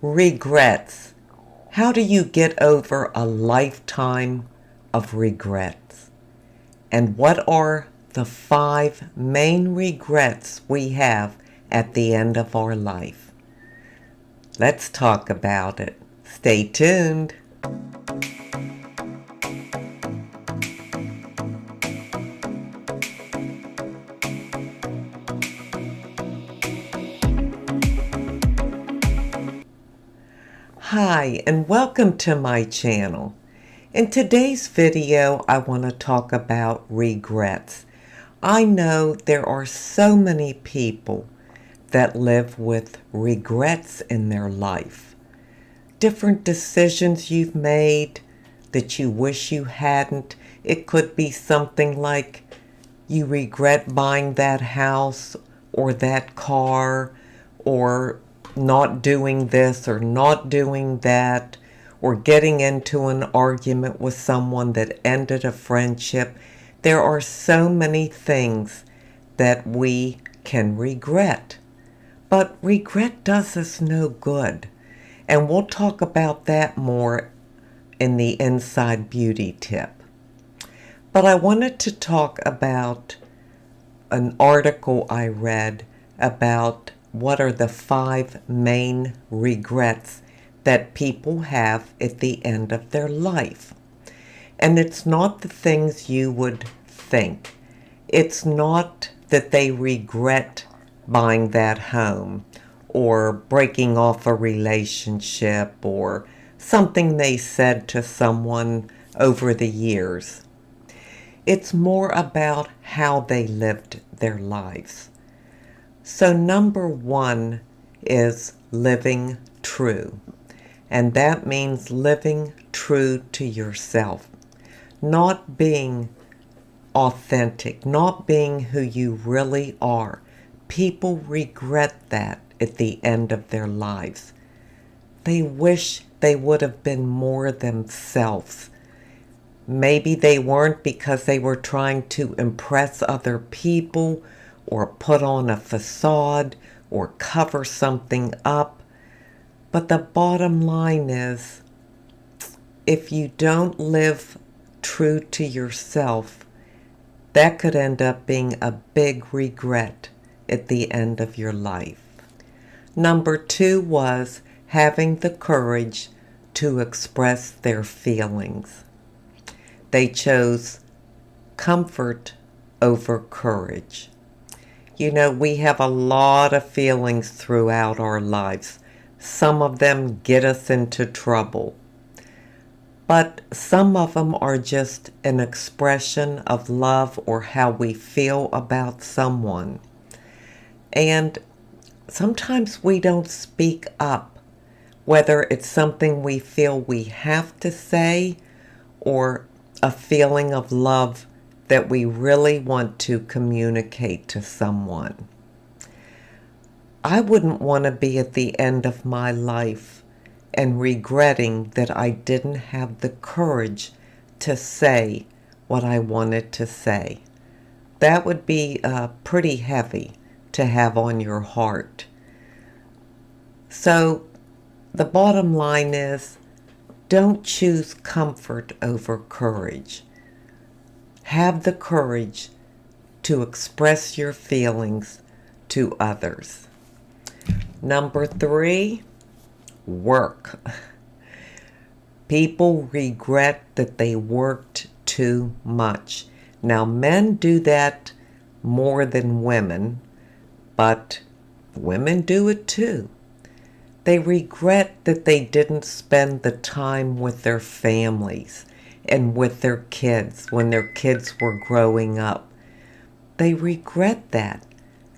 Regrets. How do you get over a lifetime of regrets? And what are the 5 main regrets we have at the end of our life? Let's talk about it. Stay tuned. Hi, and welcome to my channel. In today's video, I want to talk about regrets. I know there are so many people that live with regrets in their life. Different decisions you've made that you wish you hadn't. It could be something like you regret buying that house or that car, or not doing this or not doing that, or getting into an argument with someone that ended a friendship. There are so many things that we can regret. But regret does us no good. And we'll talk about that more in the Inside Beauty tip. But I wanted to talk about an article I read about what are the 5 main regrets that people have at the end of their life. And it's not the things you would think. It's not that they regret buying that home or breaking off a relationship or something they said to someone over the years. It's more about how they lived their lives. So number 1 is living true. And that means living true to yourself. Not being authentic, not being who you really are. People regret that at the end of their lives. They wish they would have been more themselves. Maybe they weren't because they were trying to impress other people or put on a facade or cover something up. But the bottom line is, if you don't live true to yourself, that could end up being a big regret at the end of your life. Number 2 was having the courage to express their feelings. They chose comfort over courage. You know, we have a lot of feelings throughout our lives. Some of them get us into trouble. But some of them are just an expression of love or how we feel about someone. And sometimes we don't speak up, whether it's something we feel we have to say or a feeling of love that we really want to communicate to someone. I wouldn't want to be at the end of my life and regretting that I didn't have the courage to say what I wanted to say. That would be pretty heavy to have on your heart. So the bottom line is, don't choose comfort over courage. Have the courage to express your feelings to others. Number 3, work. People regret that they worked too much. Now, men do that more than women, but women do it too. They regret that they didn't spend the time with their families and with their kids when their kids were growing up. They regret that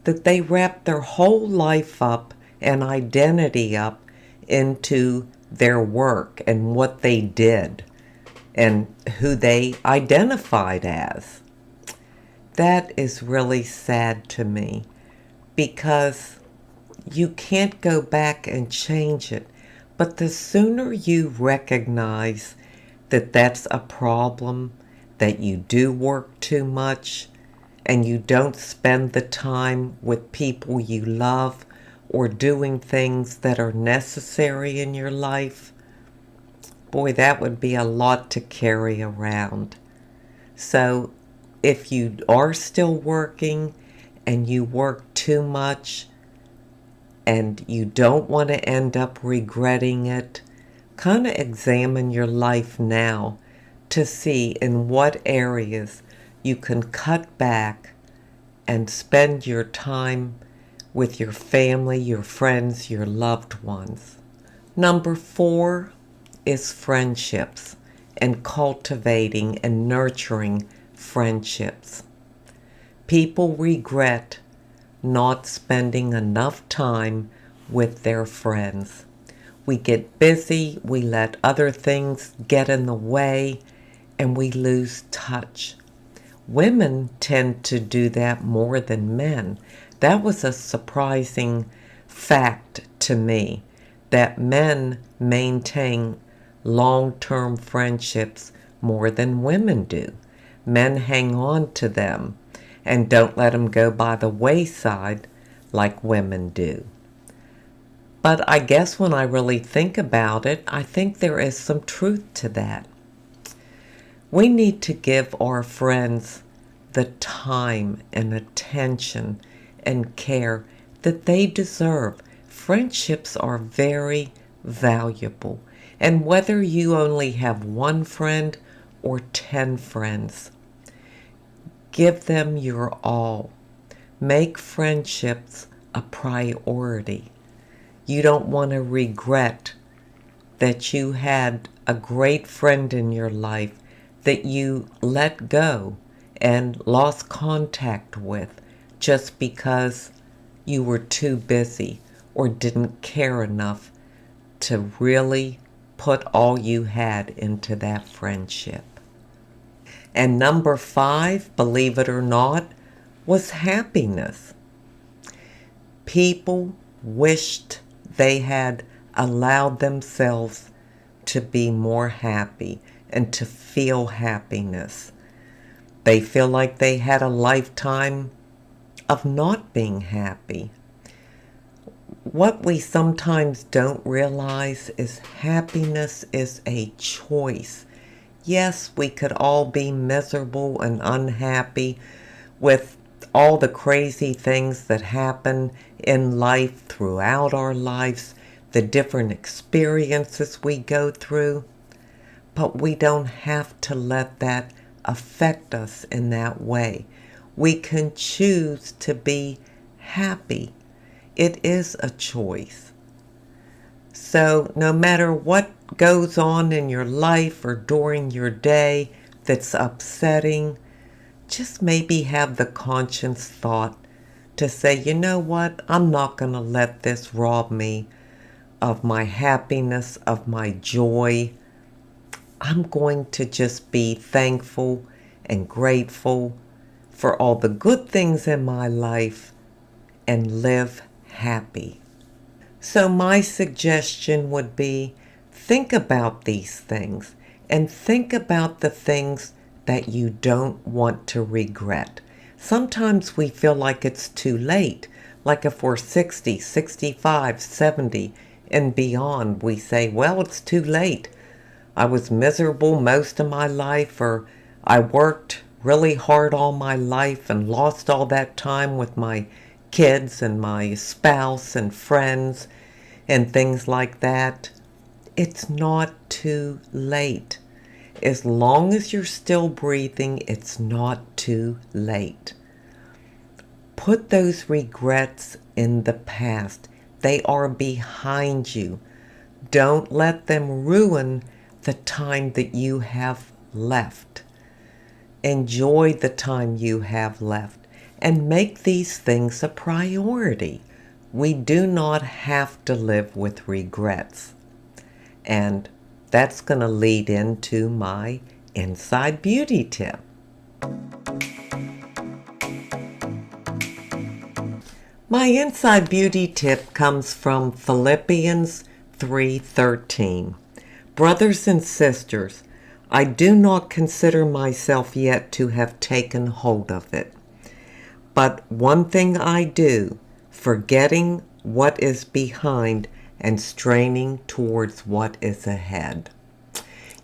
they wrapped their whole life up and identity up into their work and what they did and who they identified as. That is really sad to me, because you can't go back and change it. But the sooner you recognize that that's a problem, that you do work too much, and you don't spend the time with people you love or doing things that are necessary in your life, boy, that would be a lot to carry around. So if you are still working and you work too much and you don't want to end up regretting it, kind of examine your life now to see in what areas you can cut back and spend your time with your family, your friends, your loved ones. Number 4 is friendships and cultivating and nurturing friendships. People regret not spending enough time with their friends. We get busy, we let other things get in the way, and we lose touch. Women tend to do that more than men. That was a surprising fact to me, that men maintain long-term friendships more than women do. Men hang on to them and don't let them go by the wayside like women do. But I guess when I really think about it, I think there is some truth to that. We need to give our friends the time and attention and care that they deserve. Friendships are very valuable. And whether you only have one friend or 10 friends, give them your all. Make friendships a priority. You don't want to regret that you had a great friend in your life that you let go and lost contact with just because you were too busy or didn't care enough to really put all you had into that friendship. And number 5, believe it or not, was happiness. People wished they had allowed themselves to be more happy and to feel happiness. They feel like they had a lifetime of not being happy. What we sometimes don't realize is happiness is a choice. Yes, we could all be miserable and unhappy with all the crazy things that happen in life throughout our lives, the different experiences we go through. But we don't have to let that affect us in that way. We can choose to be happy. It is a choice. So no matter what goes on in your life or during your day that's upsetting, just maybe have the conscious thought to say, you know what, I'm not going to let this rob me of my happiness, of my joy. I'm going to just be thankful and grateful for all the good things in my life and live happy. So my suggestion would be, think about these things and think about the things that you don't want to regret. Sometimes we feel like it's too late. Like if we're 60, 65, 70 and beyond, we say, well, it's too late. I was miserable most of my life, or I worked really hard all my life and lost all that time with my kids and my spouse and friends and things like that. It's not too late. As long as you're still breathing, it's not too late. Put those regrets in the past. They are behind you. Don't let them ruin the time that you have left. Enjoy the time you have left and make these things a priority. We do not have to live with regrets. And that's going to lead into my inside beauty tip. My inside beauty tip comes from Philippians 3:13. Brothers and sisters, I do not consider myself yet to have taken hold of it. But one thing I do, forgetting what is behind and straining towards what is ahead.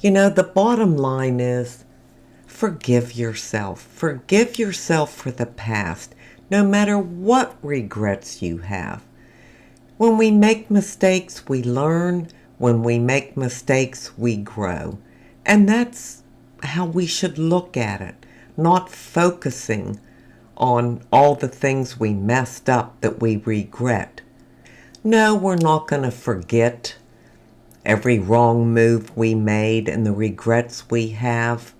The bottom line is forgive yourself. Forgive yourself for the past, no matter what regrets you have. When we make mistakes, we learn. When we make mistakes, we grow. And that's how we should look at it, not focusing on all the things we messed up that we regret. No, we're not going to forget every wrong move we made and the regrets we have.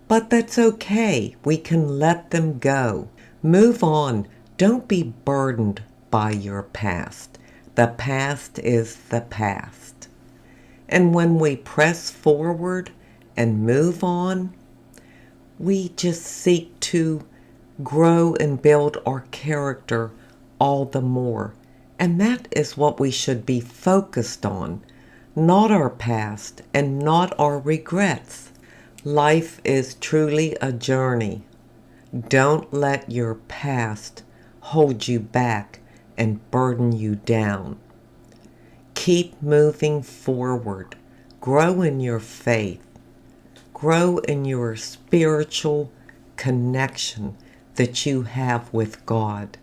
But that's okay. We can let them go. Move on. Don't be burdened by your past. The past is the past. And when we press forward and move on, we just seek to grow and build our character all the more. And that is what we should be focused on, not our past and not our regrets. Life is truly a journey. Don't let your past hold you back and burden you down. Keep moving forward. Grow in your faith. Grow in your spiritual connection that you have with God.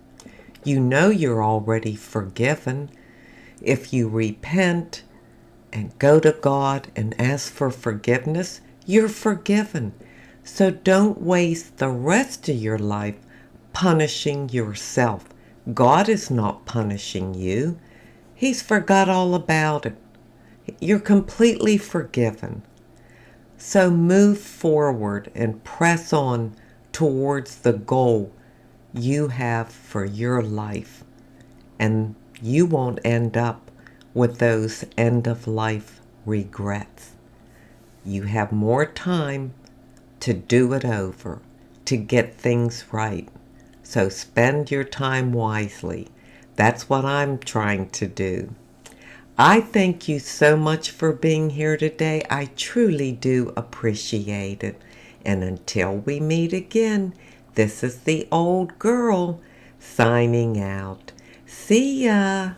You know you're already forgiven. If you repent and go to God and ask for forgiveness, you're forgiven. So don't waste the rest of your life punishing yourself. God is not punishing you. He's forgot all about it. You're completely forgiven. So move forward and press on towards the goal you have for your life. And you won't end up with those end-of-life regrets. You have more time to do it over, to get things right. So spend your time wisely. That's what I'm trying to do. I thank you so much for being here today. I truly do appreciate it. And until we meet again, this is the old girl signing out. See ya.